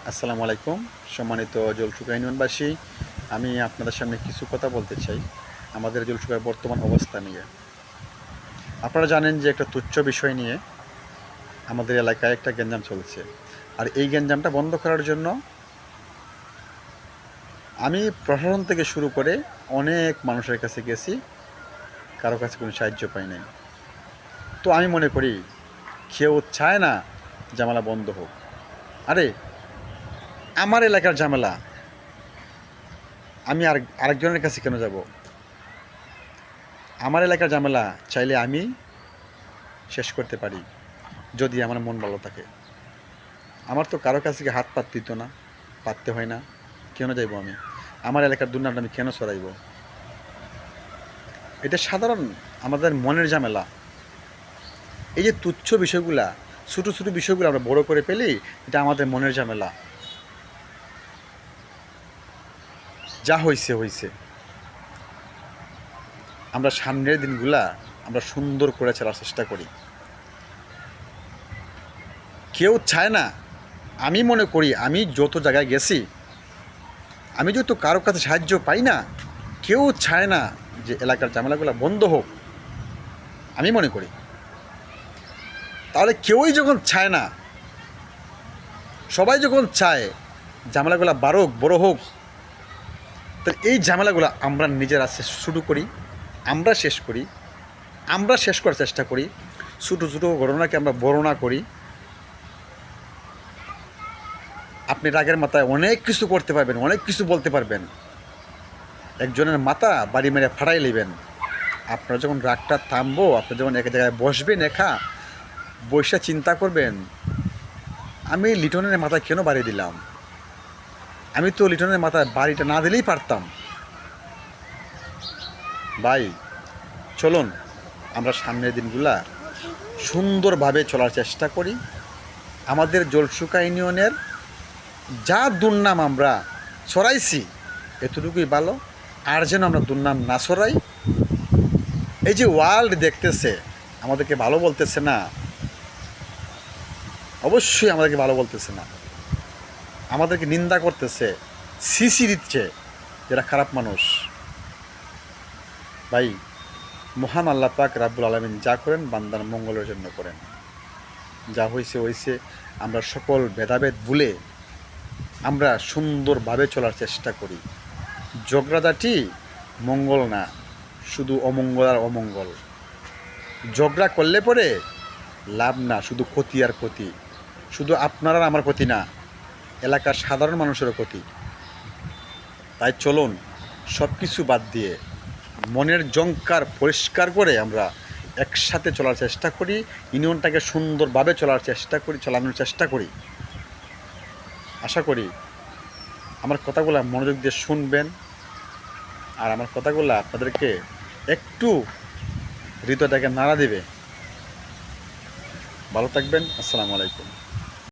আসসালামু আলাইকুম। সম্মানিত জলসুকা ইউনিয়নবাসী, আমি আপনাদের সামনে কিছু কথা বলতে চাই আমাদের জলসুকার বর্তমান অবস্থা নিয়ে। আপনারা জানেন যে একটা তুচ্ছ বিষয় নিয়ে আমাদের এলাকায় একটা গ্যাঞ্জাম চলছে, আর এই গ্যাঞ্জামটা বন্ধ করার জন্য আমি প্রশাসন থেকে শুরু করে অনেক মানুষের কাছে গেছি, কারো কাছে কোনো সাহায্য পাই নাই। তো আমি মনে করি কেউ চায় না ঝামেলা বন্ধ হোক। আরে আমার এলাকার ঝামেলা আমি আরেকজনের কাছে কেন যাব? আমার এলাকার ঝামেলা চাইলে আমি শেষ করতে পারি, যদি আমার মন ভালো থাকে। আমার তো কারো কাছে হাত দিত না, পাততে হয় না। কেন যাইব আমি? আমার এলাকার দুর্নামটা আমি কেন ছড়াইব? এটা সাধারণ আমাদের মনের ঝামেলা। এই যে তুচ্ছ বিষয়গুলা, ছোটো ছোটো বিষয়গুলো আমরা বড় করে পেলি, এটা আমাদের মনের ঝামেলা। যা হয়েছে হয়েছে, আমরা সামনের দিনগুলা আমরা সুন্দর করে চলার চেষ্টা করি। কেউ চায় না, আমি মনে করি আমি যত জায়গায় গেছি, আমি যেহেতু কারো কাছে সাহায্য পাই না, কেউ চায় না যে এলাকার ঝামেলাগুলো বন্ধ হোক। আমি মনে করি তাহলে কেউই যখন চায় না, সবাই যখন চায় ঝামেলাগুলো বাড়ুক, বড় হোক, তাহলে এই ঝামেলাগুলো আমরা নিজেরা শুরু করি, আমরা শেষ করি, আমরা শেষ করার চেষ্টা করি। ছোটো ছোটো ঘটনাকে আমরা বড় না করি। আপনি রাগের মাথায় অনেক কিছু করতে পারবেন, অনেক কিছু বলতে পারবেন, একজনের মাথা বাড়ি মেরে ফাটাই নেবেন। আপনার যখন রাগটা থামবো, আপনি যখন এক জায়গায় বসবেন, বসে চিন্তা করবেন, আমি লিটনের মাথায় কেন বাড়ি দিলাম? আমি তো লিটনের মাথায় বাড়িটা না দিলেই পারতাম। ভাই চলুন আমরা সামনের দিনগুলা সুন্দরভাবে চলার চেষ্টা করি। আমাদের জলসুকা ইউনিয়নের যা দুর্নাম আমরা ছড়াইছি, এতটুকুই ভালো। আর যেন আমরা দুর্নাম না ছড়াই। এই যে ওয়ার্ল্ড দেখতেছে, আমাদেরকে ভালো বলতেছে না, অবশ্যই আমাদেরকে ভালো বলতেছে না, আমাদেরকে নিন্দা করতেছে, সিসি দিচ্ছে, যারা খারাপ মানুষ। ভাই মহান আল্লাহ পাক রাব্বুল আলামিন যা করেন বান্দার মঙ্গলের জন্য করেন। যা হয়েছে হয়েছে, আমরা সকল ভেদাভেদ ভুলে আমরা সুন্দরভাবে চলার চেষ্টা করি। ঝগড়াঝাটি মঙ্গল না, শুধু অমঙ্গল আর অমঙ্গল। ঝগড়া করলে পরে লাভ না, শুধু ক্ষতি আর ক্ষতি। শুধু আপনার আর আমার ক্ষতি না, এলাকার সাধারণ মানুষেরও ক্ষতি। তাই চলুন সব কিছু বাদ দিয়ে মনের জংকার পরিষ্কার করে আমরা একসাথে চলার চেষ্টা করি, ইউনিয়নটাকে সুন্দরভাবে চালানোর চেষ্টা করি। আশা করি আমার কথাগুলো মনোযোগ দিয়ে শুনবেন, আর আমার কথাগুলো আপনাদেরকে একটু হৃদয়টাকে নাড়া দেবে। ভালো থাকবেন। আসসালামু আলাইকুম।